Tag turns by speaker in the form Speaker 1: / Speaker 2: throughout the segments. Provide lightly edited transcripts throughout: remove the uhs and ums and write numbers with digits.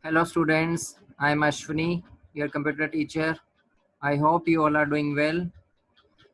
Speaker 1: Hello students, I am Ashwini, your computer teacher. I hope you all are doing well.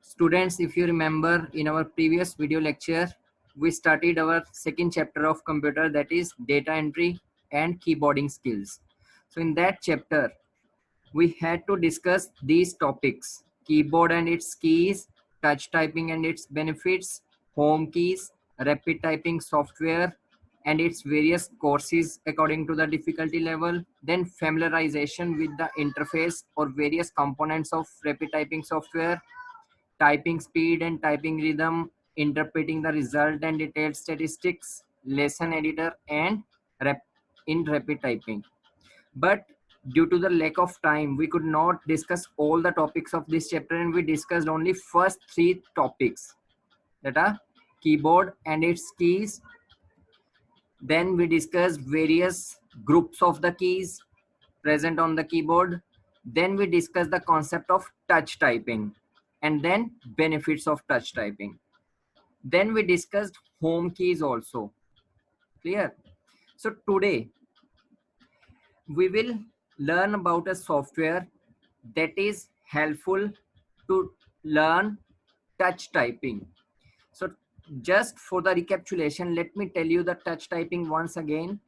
Speaker 1: Students, if you remember in our previous video lecture, we started our second chapter of computer, that is data entry and keyboarding skills. So in that chapter, we had to discuss these topics: keyboard and its keys, touch typing and its benefits, home keys, rapid typing software and its various courses according to the difficulty level, then familiarization with the interface or various components of rapid typing software, typing speed and typing rhythm, interpreting the result and detailed statistics, lesson editor, and in rapid typing. But due to the lack of time, we could not discuss all the topics of this chapter, and we discussed only first three topics, that are keyboard and its keys. Then we discussed various groups of the keys present on the keyboard. Then we discussed the concept of touch typing and then benefits of touch typing. Then we discussed home keys also. Clear? So today we will learn about a software that is helpful to learn touch typing. So just for the recapitulation, let me tell you the touch typing once again.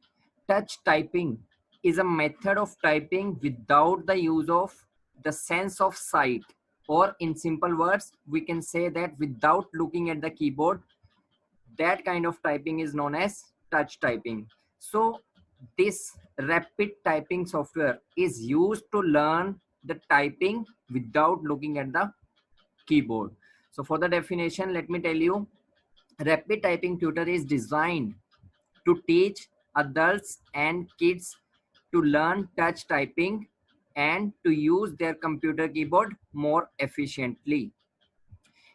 Speaker 1: Touch typing is a method of typing without the use of the sense of sight, or in simple words, we can say that without looking at the keyboard. That kind of typing is known as touch typing. So this rapid typing software is used to learn the typing without looking at the keyboard. So for the definition, let me tell you, rapid typing tutor is designed to teach adults and kids to learn touch typing and to use their computer keyboard more efficiently.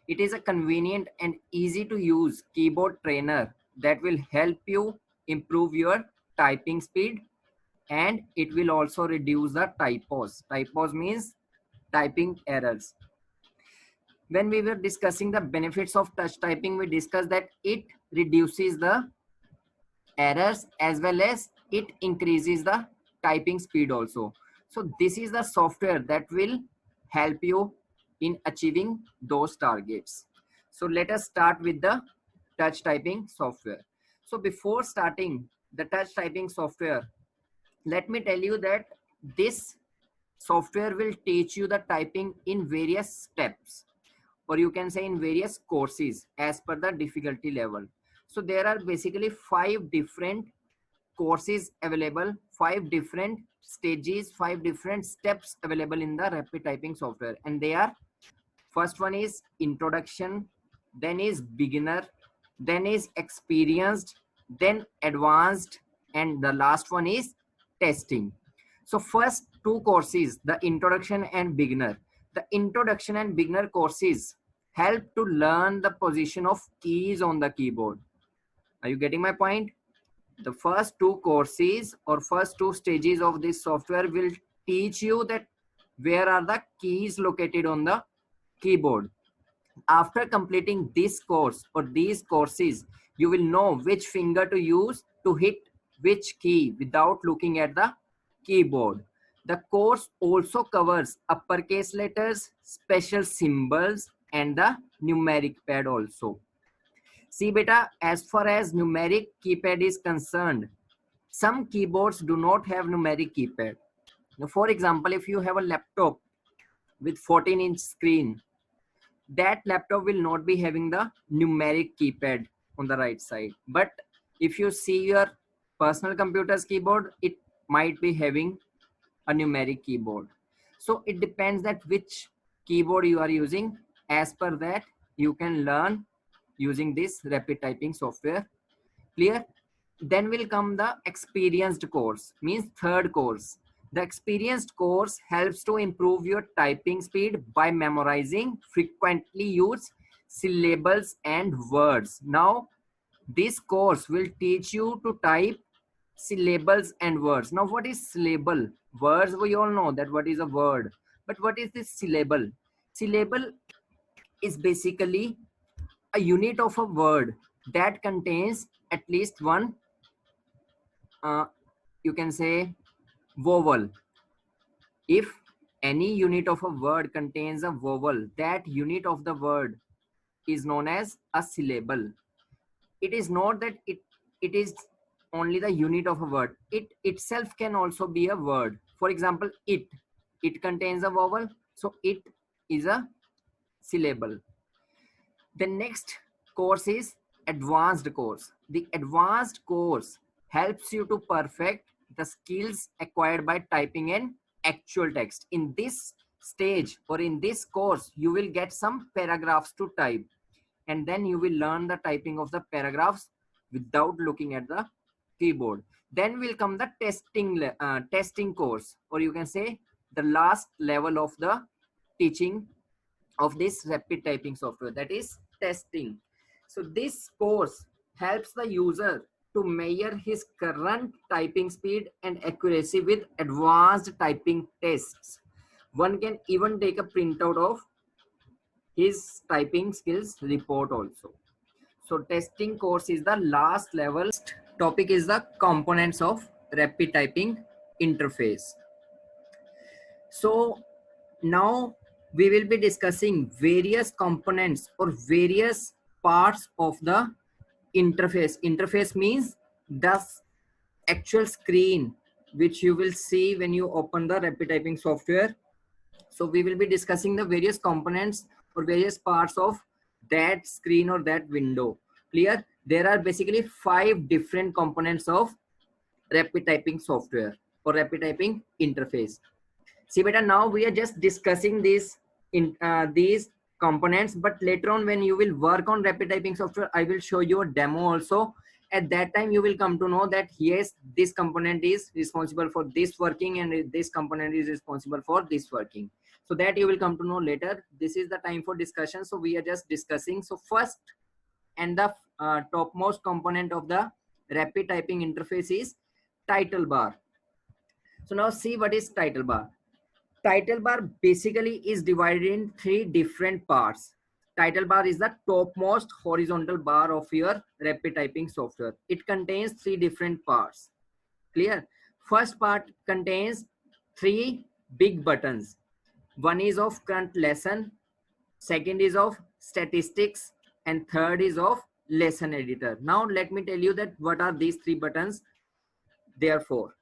Speaker 1: It is a convenient and easy to use keyboard trainer that will help you improve your typing speed, and it will also reduce the typos. Typos means typing errors. When we were discussing the benefits of touch typing, we discussed that it reduces the errors as well as it increases the typing speed also. So this is the software that will help you in achieving those targets. So let us start with the touch typing software. So before starting the touch typing software, let me tell you that this software will teach you the typing in various steps, or you can say in various courses as per the difficulty level. So there are basically 5 different courses available, 5 different stages, 5 different steps available in the rapid typing software, and they are: first one is introduction, then is beginner, then is experienced, then advanced, and the last one is testing. So first two courses, the introduction and beginner. The introduction and beginner courses help to learn the position of keys on the keyboard. Are you getting my point? The first two courses or first two stages of this software will teach you that where are the keys located on the keyboard. After completing this course or these courses, you will know which finger to use to hit which key without looking at the keyboard. The course also covers uppercase letters, special symbols, and the numeric pad also. See beta, as far as numeric keypad is concerned, some keyboards do not have numeric keypad. Now, for example, if you have a laptop with 14-inch screen, that laptop will not be having the numeric keypad on the right side. But if you see your personal computer's keyboard, it might be having a numeric keyboard. So it depends that which keyboard you are using. As per that, you can learn using this rapid typing software. Clear? Then will come the experienced course, means third course. The experienced course helps to improve your typing speed by memorizing frequently used syllables and words. Now, this course will teach you to type syllables and words. Now, what is syllable? Words, we all know that what is a word. But what is this syllable? Syllable is basically a unit of a word that contains at least one, you can say, Vowel. If any unit of a word contains a vowel, that unit of the word is known as a syllable. It is not that it is only the unit of a word. It itself can also be a word. For example, it contains a vowel, so it is a syllable. The next course is advanced course. The advanced course helps you to perfect the skills acquired by typing in actual text. In this stage or in this course, you will get some paragraphs to type, and then you will learn the typing of the paragraphs without looking at the keyboard. Then will come the testing course, or you can say the last level of the teaching of this rapid typing software, that is testing. So this course helps the user to measure his current typing speed and accuracy with advanced typing tests. One can even take a printout of his typing skills report also. So testing course is the last level. Topic is the components of rapid typing interface. So now we will be discussing various components or various parts of the interface. Interface means the actual screen which you will see when you open the rapid typing software. So we will be discussing the various components or various parts of that screen or that window. Clear? There are basically 5 different components of rapid typing software or rapid typing interface. See beta, now we are just discussing these components, but later on when you will work on rapid typing software, I will show you a demo also. At that time you will come to know that yes, this component is responsible for this working and this component is responsible for this working. So that you will come to know later. This is the time for discussion, so we are just discussing. So first and the topmost component of the rapid typing interface is title bar. So now see what is title bar. Title bar basically is divided in 3 different parts. Title bar is the topmost horizontal bar of your rapid typing software. It contains 3 different parts. Clear? First part contains 3 big buttons. One is of current lesson, second is of statistics, and third is of lesson editor. Now let me tell you that what are these 3 buttons. Therefore,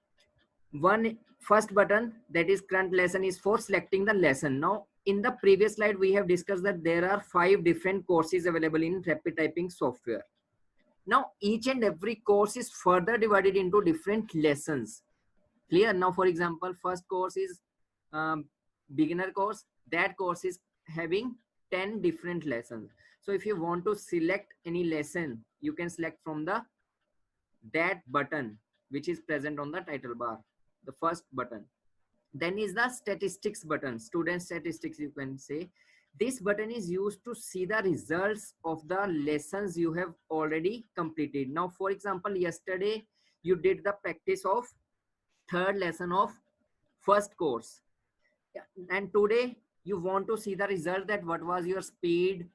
Speaker 1: first button, that is current lesson, is for selecting the lesson. Now in the previous slide we have discussed that there are 5 different courses available in rapid typing software. Now each and every course is further divided into different lessons. Clear? Now for example, first course is beginner course. That course is having 10 different lessons. So if you want to select any lesson, you can select from that button which is present on the title bar, the first button. Then is the statistics button, student statistics you can say. This button is used to see the results of the lessons you have already completed. Now for example, yesterday you did the practice of third lesson of first course, and today you want to see the result, that what was your speed,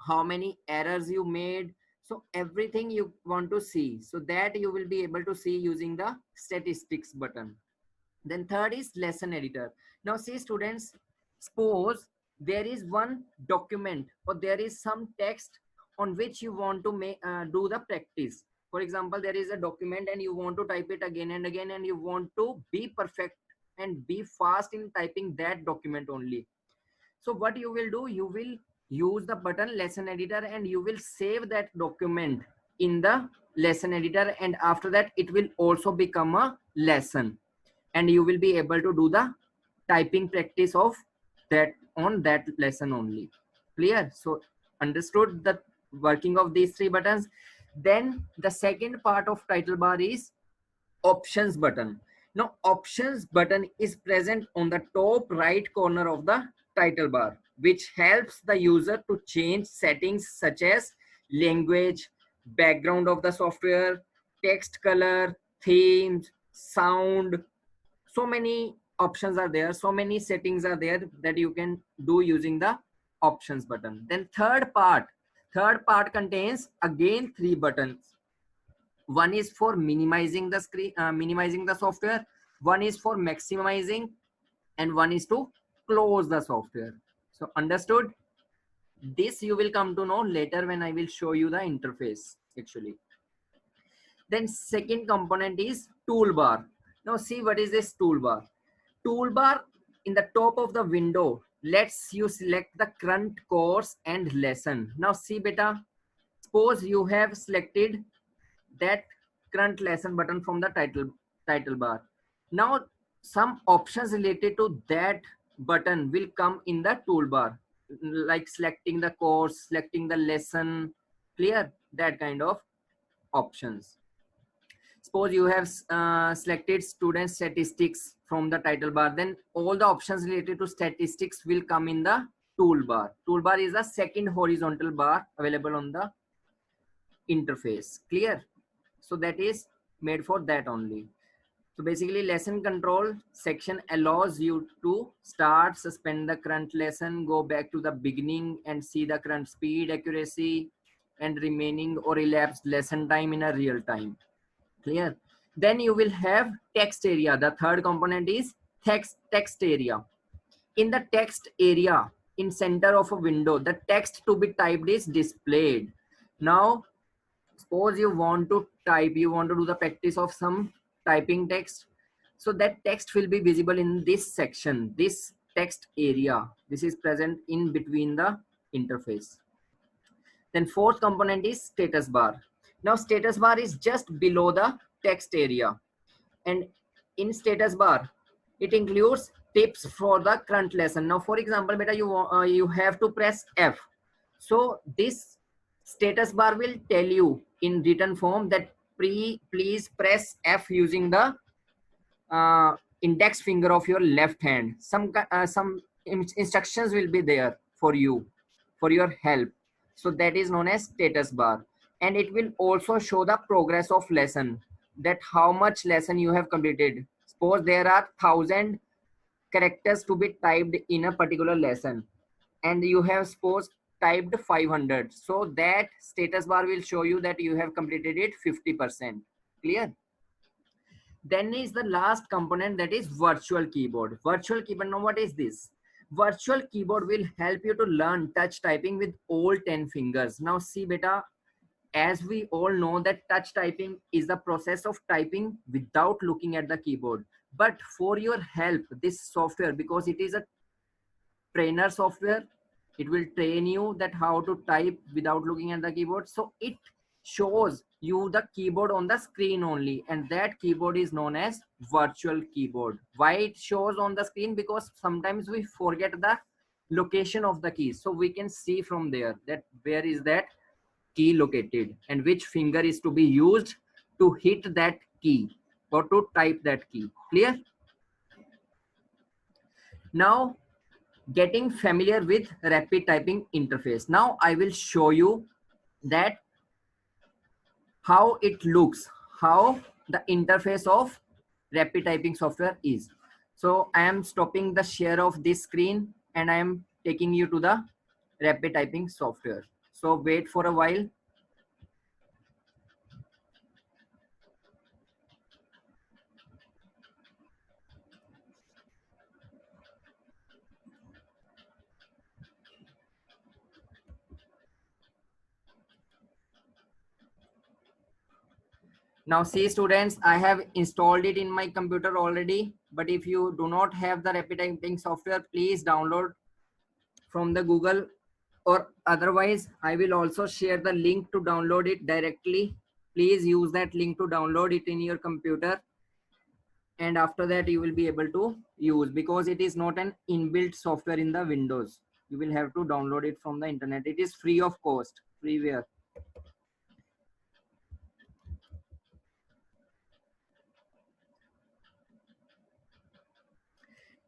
Speaker 1: how many errors you made. So everything you want to see, so that you will be able to see using the statistics button. Then third is lesson editor. Now see students, suppose there is one document or there is some text on which you want to do the practice. For example, there is a document and you want to type it again and again, and you want to be perfect and be fast in typing that document only. So what you will do, you will use the button lesson editor and you will save that document in the lesson editor, and after that it will also become a lesson, and you will be able to do the typing practice of that on that lesson only. Clear? So understood the working of these 3 buttons. Then the second part of title bar is options button. Now options button is present on the top right corner of the title bar, which helps the user to change settings such as language, background of the software, text color, themes, sound. So many options are there, so many settings are there that you can do using the options button. Then third part contains again 3 buttons. One is for minimizing the screen, minimizing the software. One is for maximizing and one is to close the software. So understood? This you will come to know later when I will show you the interface actually. Then second component is toolbar. Now see what is this toolbar. Toolbar in the top of the window lets you select the current course and lesson. Now see beta, suppose you have selected that current lesson button from the title bar. Now some options related to that button will come in the toolbar, like selecting the course, selecting the lesson, clear, that kind of options. Suppose you have selected student statistics from the title bar, then all the options related to statistics will come in the toolbar. Toolbar is the second horizontal bar available on the interface, clear? So that is made for that only. So basically lesson control section allows you to start, suspend the current lesson, go back to the beginning and see the current speed, accuracy and remaining or elapsed lesson time in a real time. Clear? Then you will have text area. The third component is text area. In the text area, in center of a window, the text to be typed is displayed. Now, suppose you want to type, you want to do the practice of some typing text. So that text will be visible in this section, this text area. This is present in between the interface. Then fourth component is status bar. Now status bar is just below the text area, and in status bar it includes tips for the current lesson. Now for example beta, you have to press F, so this status bar will tell you in written form that please press F using the index finger of your left hand. Some instructions will be there for you, for your help. So that is known as status bar. And it will also show the progress of lesson, that how much lesson you have completed. Suppose there are 1000 characters to be typed in a particular lesson and you have suppose typed 500. So that status bar will show you that you have completed it 50%. Clear? Then is the last component, that is virtual keyboard. Virtual keyboard, now what is this? Virtual keyboard will help you to learn touch typing with all 10 fingers. Now see beta, as we all know that touch typing is the process of typing without looking at the keyboard. But for your help, this software, because it is a trainer software, it will train you that how to type without looking at the keyboard. So it shows you the keyboard on the screen only, and that keyboard is known as virtual keyboard. Why it shows on the screen? Because sometimes we forget the location of the keys, so we can see from there that where is that key located and which finger is to be used to hit that key or to type that key. Clear? Now getting familiar with rapid typing interface. Now I will show you that how it looks, how the interface of rapid typing software is. So I am stopping the share of this screen and I am taking you to the rapid typing software. So wait for a while. Now see students, I have installed it in my computer already, but if you do not have the rapid typing software, please download from the Google, or otherwise I will also share the link to download it directly. Please use that link to download it in your computer, and after that you will be able to use, because it is not an inbuilt software in the Windows. You will have to download it from the internet. It is free of cost, freeware.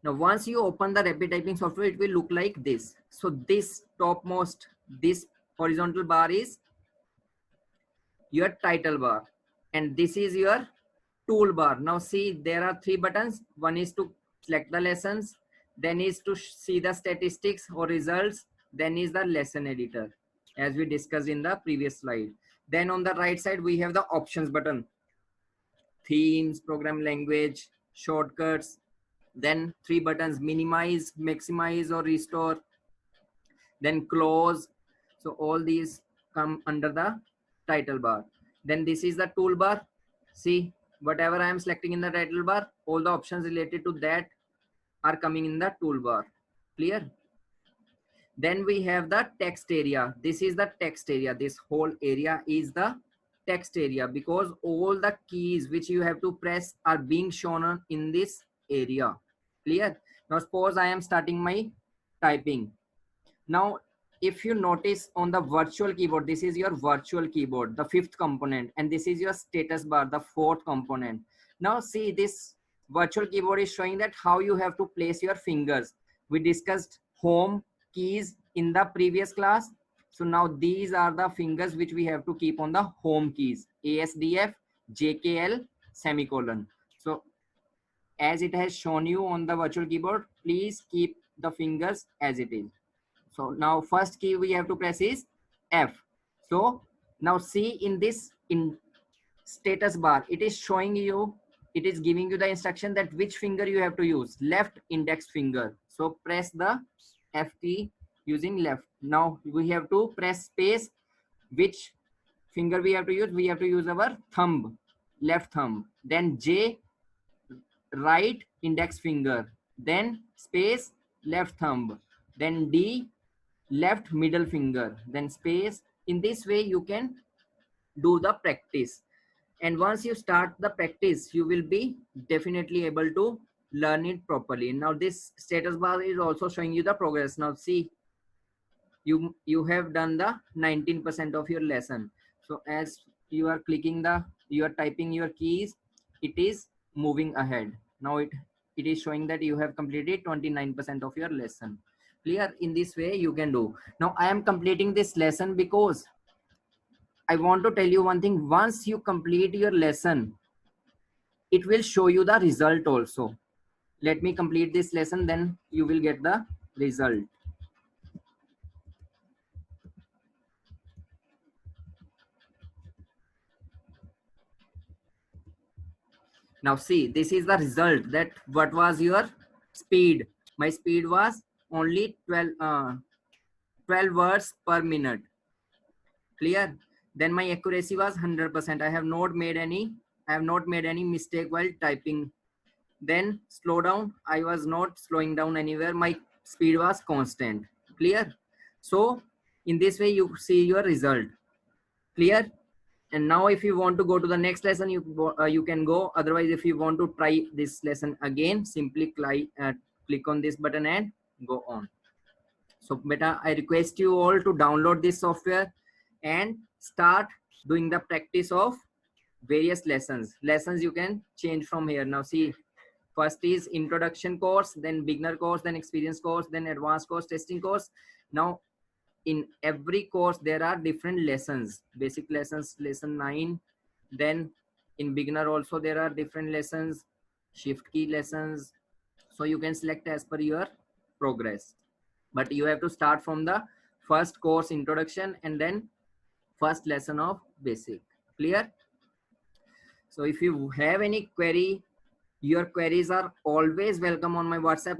Speaker 1: Now, once you open the rapid typing software, it will look like this. So this topmost, this horizontal bar is your title bar, and this is your toolbar. Now see, there are 3 buttons. One is to select the lessons, then is to see the statistics or results, then is the lesson editor, as we discussed in the previous slide. Then on the right side, we have the options button, themes, program language, shortcuts, then 3 buttons: minimize, maximize or restore, then close. So all these come under the title bar. Then this is the toolbar. See, whatever I am selecting in the title bar, all the options related to that are coming in the toolbar. Clear? Then we have the text area. This is the text area. This whole area is the text area because all the keys which you have to press are being shown in this area. Clear? Now suppose I am starting my typing. Now if you notice on the virtual keyboard, this is your virtual keyboard, the 5th component, and this is your status bar, the 4th component. Now see, this virtual keyboard is showing that how you have to place your fingers. We discussed home keys in the previous class. So now these are the fingers which we have to keep on the home keys: ASDF, JKL, semicolon. So as it has shown you on the virtual keyboard, please keep the fingers as it is. So now first key we have to press is F. So now see, in this status bar, it is showing you, it is giving you the instruction that which finger you have to use: left index finger. So press the F key using left. Now we have to press space. Which finger we have to use? We have to use our thumb, left thumb. Then J, right index finger. Then space, left thumb. Then D, left middle finger. Then space. In this way you can do the practice, and once you start the practice you will be definitely able to learn it properly. Now this status bar is also showing you the progress. Now see, you have done the 19% of your lesson. So as you are clicking the, you are typing your keys, it is moving ahead. Now it is showing that you have completed 29% of your lesson. Clear? In this way you can do. Now I am completing this lesson because I want to tell you one thing. Once you complete your lesson, it will show you the result also. Let me complete this lesson, then you will get the result. Now see, this is the result, that what was your speed. My speed was only 12 words per minute. Clear? Then my accuracy was 100%. I have not made any mistake while typing. Then slow down, I was not slowing down anywhere. My speed was constant. Clear? So in this way you see your result. Clear? And now if you want to go to the next lesson, you can go. Otherwise, if you want to try this lesson again, simply click on this button and go on. So beta, I request you all to download this software and start doing the practice of various lessons. Lessons you can change from here. Now see, first is introduction course, then beginner course, then experience course, then advanced course, testing course. Now in every course there are different lessons: basic lessons, lesson 9. Then in beginner also there are different lessons, shift key lessons. So you can select as per your progress, but you have to start from the first course, introduction, and then first lesson of basic. Clear? So if you have any query, your queries are always welcome on my WhatsApp number.